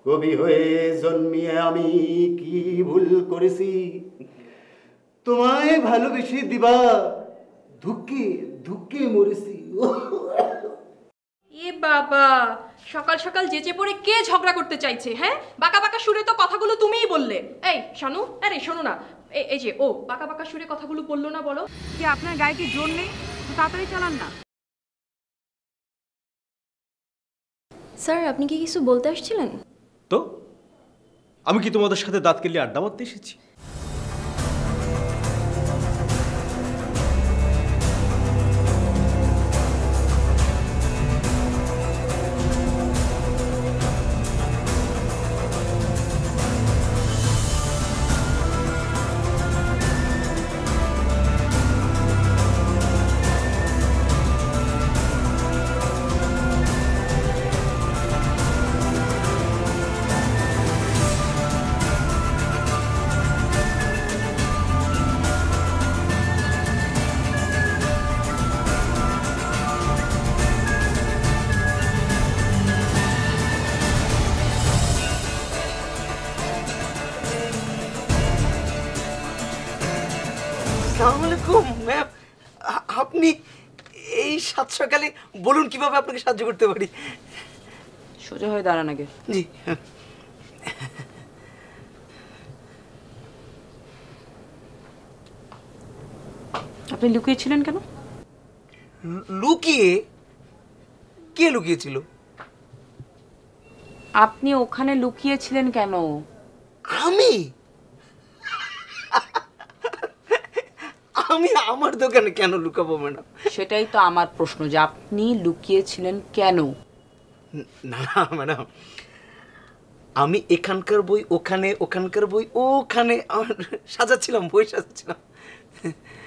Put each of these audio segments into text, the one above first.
কবি হয়ে জন্মিয়ে আমি কি ভুল করেছি, তোমায় ভালোবেসে দিবা দুঃখে দুঃখে মরেছি। এ বাবা, সকাল সকাল যেচে পড়ে কে ঝগড়া করতে চাইছে? হ্যাঁ, বাঁকা বাঁকা সুরে তো কথাগুলো তুমিই বললে। এই শানু, আরে শোনো না, এই যে ও বাঁকা বাঁকা সুরে কথাগুলো বললো না, বলো কি আপনার গায়ে কি জোর নেই? তাড়াতাড়ি চালান না। স্যার, আপনি কি কিছু বলতে আসছিলেন? তো আমি কি তোমাদের সাথে দাঁত কেলিয়ে আড্ডা মারতে এসেছি? আসসালামু আলাইকুম ম্যাম, আপনি এই সাত সকালে বলুন কিভাবে আপনাকে সাহায্য করতে পারি? সোজা হয়ে দাঁড়ান আগে। জি। আপনি লুকিয়েছিলেন কেন? লুকিয়ে? কে লুকিয়েছিল? আপনি ওখানে লুকিয়েছিলেন কেন? আমি? আমি আমার দোকানে কেন লুকাবো ম্যাডাম? সেটাই তো আমার প্রশ্ন, যে আপনি লুকিয়েছিলেন কেন? না ম্যাডাম, আমি এখানকার বই ওখানে, ওখানকার বই ওখানে সাজাচ্ছিলাম, বই সাজাচ্ছিলাম।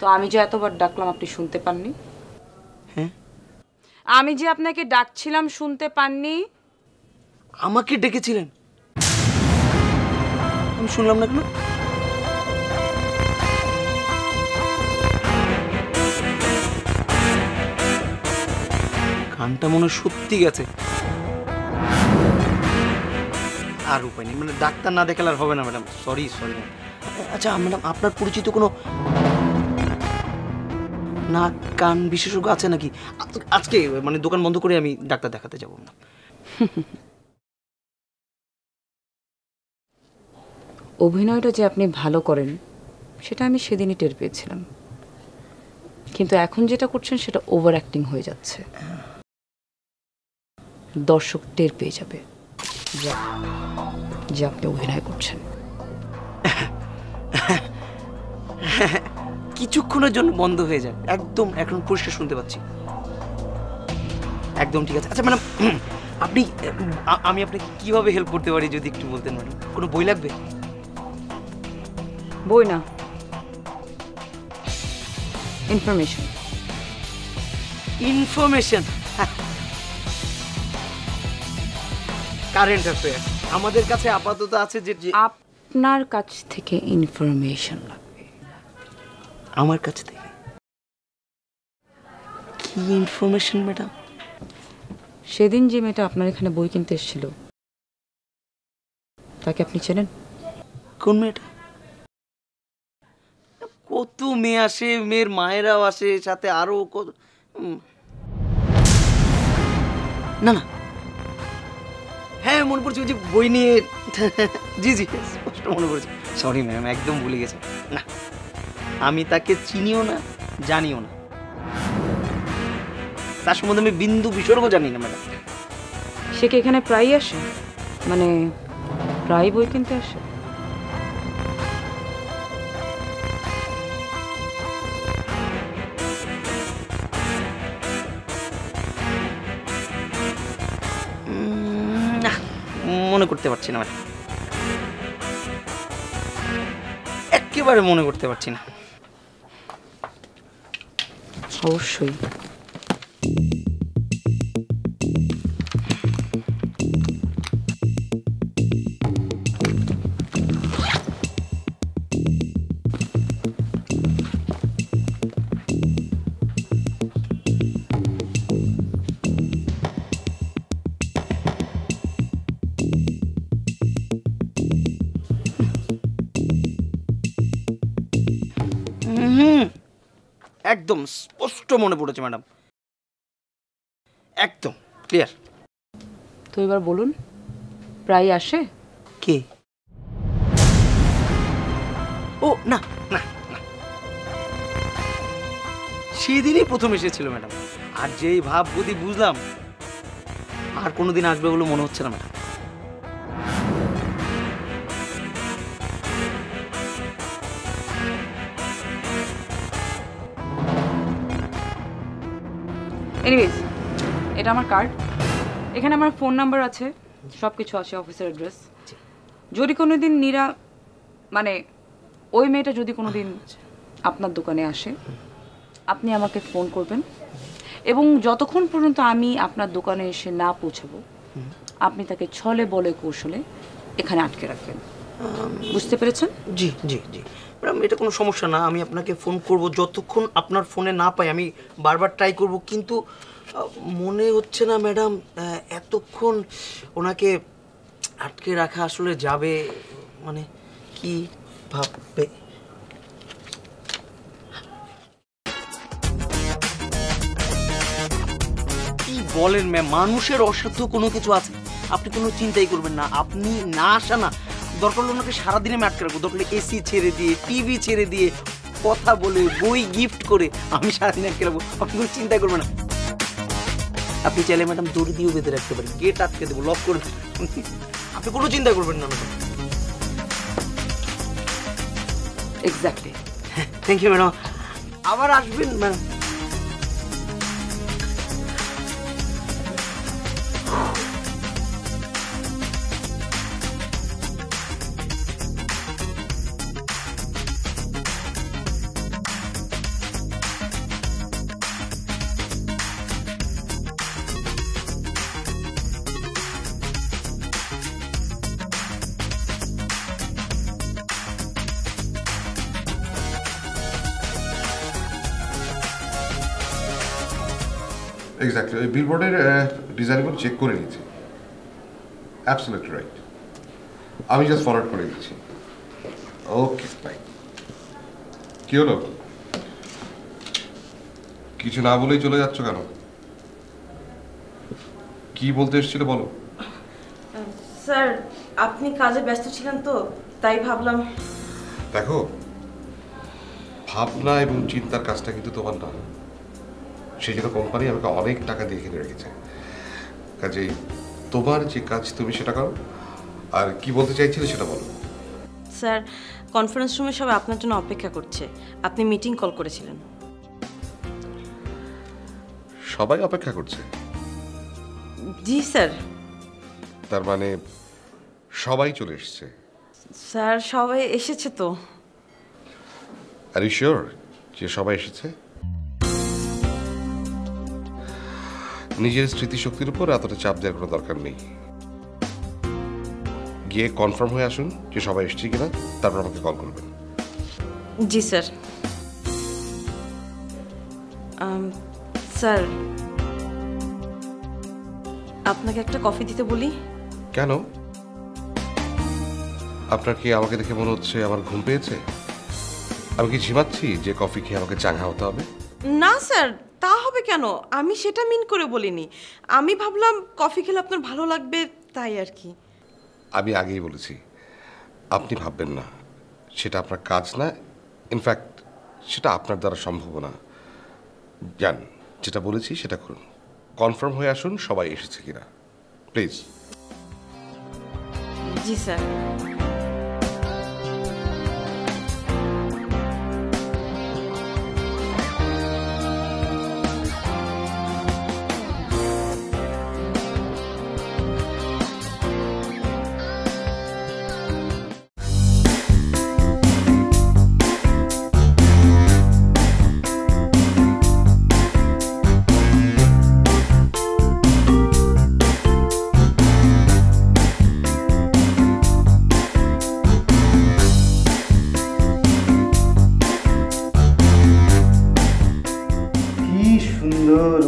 তো আমি যে এতবার ডাকলাম আপনি শুনতে পাননি? হ্যাঁ, আমি যে আপনাকে ডাকছিলাম শুনতে পাননি? আমাকে ডেকেছিলেন, আমি শুনলাম না কেন? গানটা মনে সত্যি গেছে। আর উপায় নেই, মানে ডাক্তার না দেখালে আর হবে না ম্যাডাম। Sorry sorry. আচ্ছা ম্যাডাম, আপনার পরিচিত কোনো নাক কান বিশেষজ্ঞ আছে নাকি? আজকে মানে দোকান বন্ধ করে আমি ডাক্তার দেখাতে যাবো না। অভিনয়টা যে আপনি ভালো করেন সেটা আমি সেদিনই টের পেয়েছিলাম, কিন্তু এখন যেটা করছেন সেটা ওভার অ্যাক্টিং হয়ে যাচ্ছে। দর্শক টের পেয়ে যাবে যে আপনি অভিনয় করছেন। কিছুক্ষণের জন্য বন্ধ হয়ে যায়, একদম এখন পরিষ্কার শুনতে পাচ্ছি। একদম ঠিক আছে। আচ্ছা ম্যাডাম, আপনি আমি আপনাকে কিভাবে হেল্প করতে পারি যদি একটু বলতেন ম্যাডাম? কোনো বই লাগবে? বই না, ইনফরমেশন। ইনফরমেশন? কারেন্ট অ্যাফেয়ার্স আমাদের কাছে আপাতত আছে। যে আপনার কাছ থেকে ইনফরমেশন লাগবে। আমার কাছ থেকে কি ইনফরমেশন ম্যাডাম? সেদিন যে মেয়েটা আপনার এখানে বই কিনতে এসেছিল তাকে আপনি চেনেন? কোন মেয়েটা? কত মেয়ে আসে, মেয়ের মায়েরাও আসে, সাথে আরো কত। না না, হ্যাঁ মনে পড়ছে, ওই যে বই নিয়ে। জি জি, স্পষ্ট মনে পড়ছে। সরি ম্যাম, একদম ভুলে গেছি। না, আমি তাকে চিনিও না, জানিও না, তার সম্বন্ধে আমি বিন্দু বিসর্গ জানি না ম্যাডাম। সে কি এখানে প্রায়ই আসে? মানে প্রায় বই কিনতে আসে? না, মনে করতে পারছি না ম্যাডাম, একেবারে মনে করতে পারছি না। অবশ্যই। একদম স্পষ্ট মনে পড়েছে ম্যাডাম, একদম ক্লিয়ার। তো এবার বলুন, প্রায় আসে? কে? ও না না না, সেদিনই প্রথম এসেছিল ম্যাডাম, আর যেই ভাব বুদ্ধি বুঝলাম আর কোনোদিন আসবে বলে মনে হচ্ছে না ম্যাডাম। এনিওয়েজ, এটা আমার কার্ড, এখানে আমার ফোন নাম্বার আছে, সব কিছু আছে, অফিসের অ্যাড্রেস। যদি কোনো দিন নীরা, মানে ওই মেয়েটা যদি কোনো দিন আপনার দোকানে আসে, আপনি আমাকে ফোন করবেন, এবং যতক্ষণ পর্যন্ত আমি আপনার দোকানে এসে না পৌঁছাবো আপনি তাকে ছলে বলে কৌশলে এখানে আটকে রাখবেন। বুঝতে পেরেছেন? জি জি জি ম্যাডাম, এটা কোনো সমস্যা না, আমি আপনাকে ফোন করব যতক্ষণ আপনার ফোনে না পাই, আমি বারবার ট্রাই করব, কিন্তু মনে হচ্ছে না ম্যাডাম এতক্ষণ ওনাকে আটকে রাখা আসলে যাবে, মানে কি ভাববে। কি বলেন ম্যাম, মানুষের অসাধ্য কোনো কিছু আছে? আপনি কোনো চিন্তাই করবেন না, আপনি না আসা না, দরকার হলে ওনাকে সারাদিনে আমি আটকে রাখবো, দরকার এসি ছেড়ে দিয়ে, টিভি ছেড়ে দিয়ে, কথা বলে, বই গিফট করে আমি সারাদিন আটকে রাখবো, আপনি কোনো চিন্তা করবেন না। আপনি চাইলে ম্যাডাম দড়ি দিয়েও বেঁধে রাখতে পারেন, গেট আটকে দেবো, লক করে দেবো, আপনি কোনো চিন্তা করবেন না madam. Exactly. Thank you madam, আবার আসবেন ম্যাডাম। এক্স্যাক্টলি, ওই বিলবোর্ডের ডিজাইনগুলো চেক করে নিয়েছি, অ্যাবসলিউটলি রাইট, আমি জাস্ট ফরওয়ার্ড করে দিচ্ছি। Okay bye. কি হলো, কিছু না বলেই চলে যাচ্ছ কেন? কি বলতে এসেছিলে বলো। স্যার, আপনি কাজে ব্যস্ত ছিলেন তো, তাই ভাবলাম। দেখো, ভাবনা এবং চিন্তার কাজটা কিন্তু তোমার না, সেই জন্য কোম্পানি আমাকে অনেক টাকা দিয়ে কিনে রেখেছে, কাজেই তোমার যে কাজ তুমি সেটা করো, আর কি বলতে চাইছিলে সেটা বলো। স্যার, কনফারেন্স রুমে সবাই আপনার জন্য অপেক্ষা করছে, আপনি মিটিং কল করেছিলেন। সবাই অপেক্ষা করছে? জি স্যার। তার মানে সবাই চলে এসছে? স্যার, সবাই এসেছে তো। আর ইউ শিওর যে সবাই এসেছে? নিজের স্মৃতিশক্তির উপর এতটা চাপ দেওয়ার কোনো দরকার নেই, গিয়ে কনফার্ম হয়ে আসুন যে সবাই এসছে কিনা, তারপর আমাকে কল করবেন। জি স্যার। স্যার, আপনাকে একটা কফি দিতে বলি? কেন? আপনার কি আমাকে দেখে মনে হচ্ছে আমার ঘুম পেয়েছে? আমি কি ঝিমাচ্ছি যে কফি খেয়ে আমাকে চাঙ্গা হতে হবে? না স্যার, তা হবে কেন, আমি সেটা মিন করে বলিনি, আমি ভাবলাম কফি খেলে আপনার ভালো লাগবে, তাই আর কি। আমি আগেই বলেছি আপনি ভাববেন না, সেটা আপনার কাজ না, ইনফ্যাক্ট সেটা আপনার দ্বারা সম্ভব না। যান, যেটা বলেছি সেটা করুন, কনফার্ম হয়ে আসুন সবাই এসেছে কিনা, প্লিজ। G sir.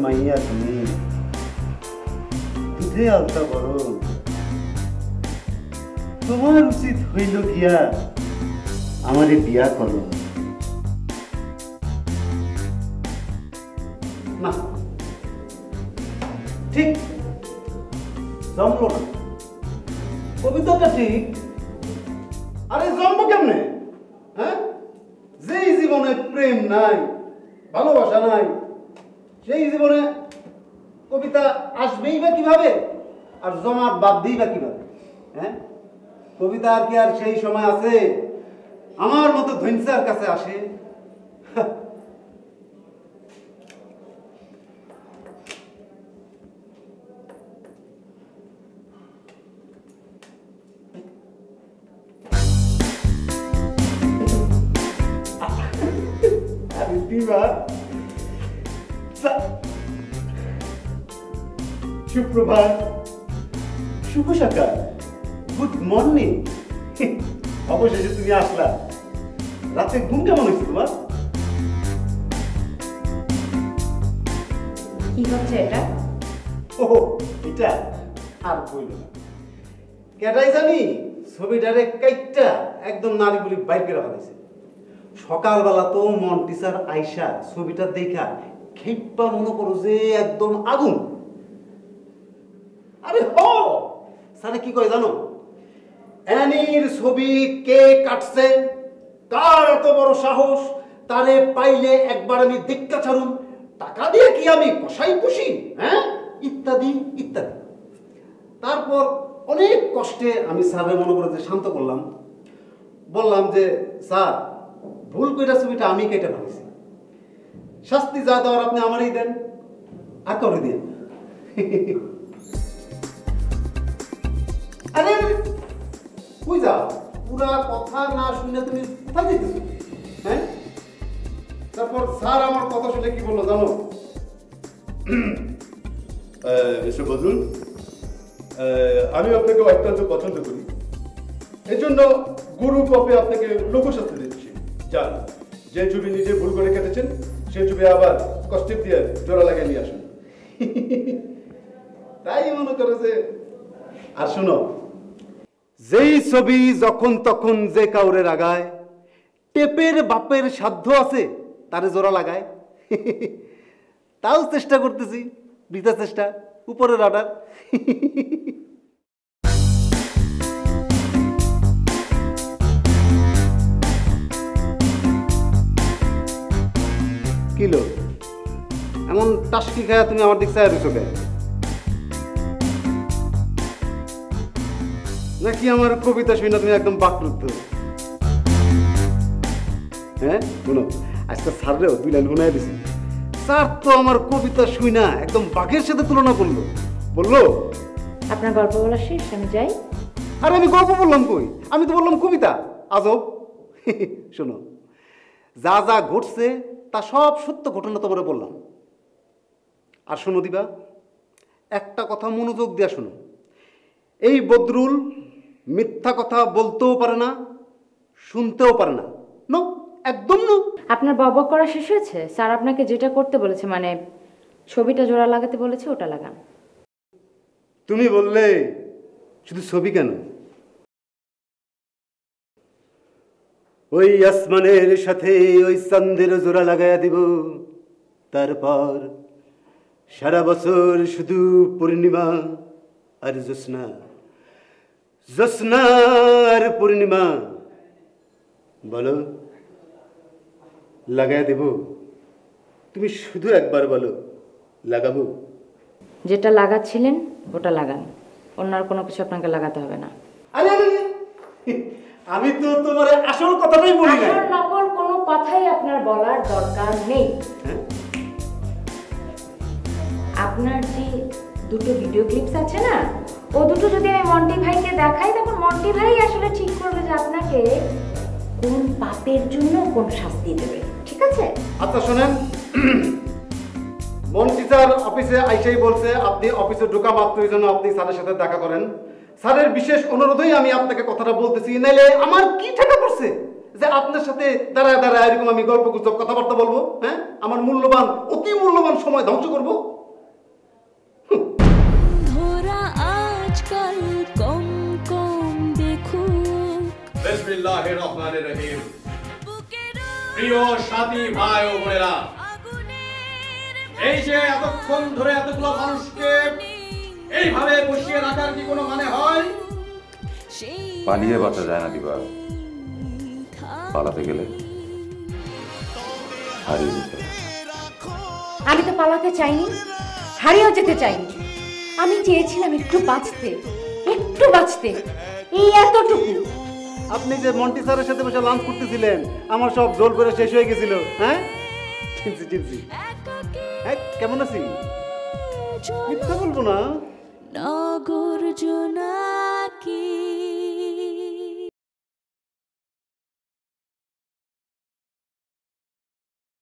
মাইয়া তুমি, দুধে আলতা বড়, তোমার উচিত হইল গিয়া আমারে বিয়া করো। ঠিক জমলো না। কবিতাটা ঠিক, আরে জন্ম কেমনে? হ্যাঁ, যেই জীবনে প্রেম নাই, ভালোবাসা নাই, সেই জীবনে কবিতা আসবেই বা কিভাবে, আর জমা বাদ দিই বা কিভাবে? হ্যাঁ, কবিতা আর কি আর সেই সময় আছে আমার মতো ধৈর্যের কাছে আসে? সুপ্রভাত, শুভ সকাল, গুড মর্নিং। অবশেষে তুমি আসলা। রাতে ঘুম কেমন হয়েছে তোমার? কি হচ্ছে এটা? ও এটা আর বইল না, কেটাই জানি ছবিটারে কাইটটা একদম নারীগুলি বাইর করে ফেলাইছে। সকালবেলা তো মন টিচার আইসা ছবিটা দেখা খেপা মনে করো যে একদম আগুন। আরে হ, স্যারে কি কয় জানো? অ্যানির ছবি কে কাটছে, কার এত বড় সাহস, তারে পাইলে একবার আমি দীক্ষা ছাড়ুন, টাকা দিয়ে কি আমি কষাই পুষি, হ্যাঁ, ইত্যাদি ইত্যাদি। তারপর অনেক কষ্টে আমি স্যারের মনে করে যে শান্ত করলাম, বললাম যে স্যার ভুল কইরা ছবিটা আমি কেটে ফেলেছি, শাস্তি যা দেওয়ার আপনি আমারই দেন, আর কাউরে দিন। আরে কই যাও, পুরা কথা না শুনে তুমি কোথায় যেতেছো? হ্যাঁ, তারপর স্যার আমার কথা শুনে কি বললো জানো? মিস্টার বদরুল, আমি আপনাকে অত্যন্ত পছন্দ করি, এই জন্য গুরু পপে আপনাকে লোকশাস্তি দিচ্ছি। যান, যে ছবি নিজে ভুল করে কেটেছেন সেই ছবি আবার কষ্টেপ দিয়ে জোড়া লাগিয়ে নিয়ে আসুন। তাই মনে করো যে, আর শোনো, যেই ছবি যখন তখন যে কাউরে লাগায়, টেপের বাপের সাধ্য আছে তারে জোড়া লাগায়। তাও চেষ্টা করতেছি, বৃথা চেষ্টা, উপরের অর্ডার। কিলো এমন টাসকি খায়া তুমি আমার দিক চায় রইছো কেন? নাকি আমার কবিতা শুনে তুমি একদম বাকরুদ্ধ? হ্যাঁ শোনো, আজকে স্যাররেও 2 লাইন শোনায় দিছি। স্যার তো আমার কবিতা শুনা একদম বাঘের সাথে তুলনা করলো, বললো আপনার গল্প বলা শেষ, আমি যাই। আরে আমি গল্প বললাম কই, আমি তো বললাম কবিতা। আজব। শোনো, যা যা ঘটছে তা সব সত্য ঘটনা তোমারে বললাম। আর শোনো দিবা, একটা কথা মনোযোগ দিয়া শোনো, এই বদরুল মিথ্যা কথা বলতেও পারে না, শুনতেও পারে না। নো, একদম নো। আপনার বকবক করা শেষ হয়েছে? স্যার আপনাকে যেটা করতে বলেছে, মানে ছবিটা জোড়া লাগাতে বলেছে, ওটা লাগান। তুমি বললে শুধু ছবি কেন, ওই আসমানের সাথে ওই চাঁদের জোড়া লাগাইয়া দিব। তারপর সারা বছর শুধু পূর্ণিমা আর জ্যোৎস্না, জ্যোৎস্না আর পূর্ণিমা। বলো লাগাইয়া দেব? তুমি শুধু একবার বলো, লাগাবো? যেটা লাগাচ্ছিলেন ওটা লাগান, অন্য আর কোনো কিছু আপনাকে লাগাতে হবে না। আরে আরে, আমি তো তোমার আসল কথাটাই বলি না। আসল নকল কোনো কথাই আপনার বলার দরকার নেই। হ্যাঁ? আপনার যে দুটো ভিডিও ক্লিপস আছে না, ও দুটো যদি আমি মন্টি ভাইকে দেখাই, তখন মন্টি ভাই আসলে ঠিক করবে যে আপনাকে কোন পাপের জন্য কোন শাস্তি দেবে। ঠিক আছে? আচ্ছা শোনেন, মন্টি স্যার অফিসে আইসাই বলছে আপনি অফিসে ঢোকা মাত্রই যেন আপনি স্যারের সাথে দেখা করেন। স্যারের বিশেষ অনুরোধেই আমি আপনাকে কথাটা বলতেছি, নাইলে আমার কি ঠেকা পড়ছে যে আপনার সাথে দাঁড়ায় দাঁড়ায় এরকম আমি গল্প গুজব কথাবার্তা বলবো? হ্যাঁ, আমার মূল্যবান, অতি মূল্যবান সময় ধ্বংস করবো? ধরা আজকাল কম কম দেখুক। বিসমিল্লাহির রহমানির রহিম। প্রিয় সাথী ভাই ও বোনেরা, এই যে এতক্ষণ ধরে এতগুলো মানুষকে এইভাবে বসিয়ে রাখার কি কোনো মানে হয়? পালিয়ে বাঁচা যায় না দিবা, পালাতে গেলে হারিয়ে যেতে হয়। আমি তো পালাতে চাইনি, হারিয়েও যেতে চাইনি। আমি চেয়েছিলাম একটু বাঁচতে, একটু বাঁচতে, এই এতটুকু। আপনি যে মন্টি স্যারের সাথে বসে লাঞ্চ করতেছিলেন, আমার সব জল করে শেষ হয়ে গেছিল। হ্যাঁ, চিনছি চিনছি। হ্যাঁ, কেমন আছি? মিথ্যা বলবো না। নগর জোনাকি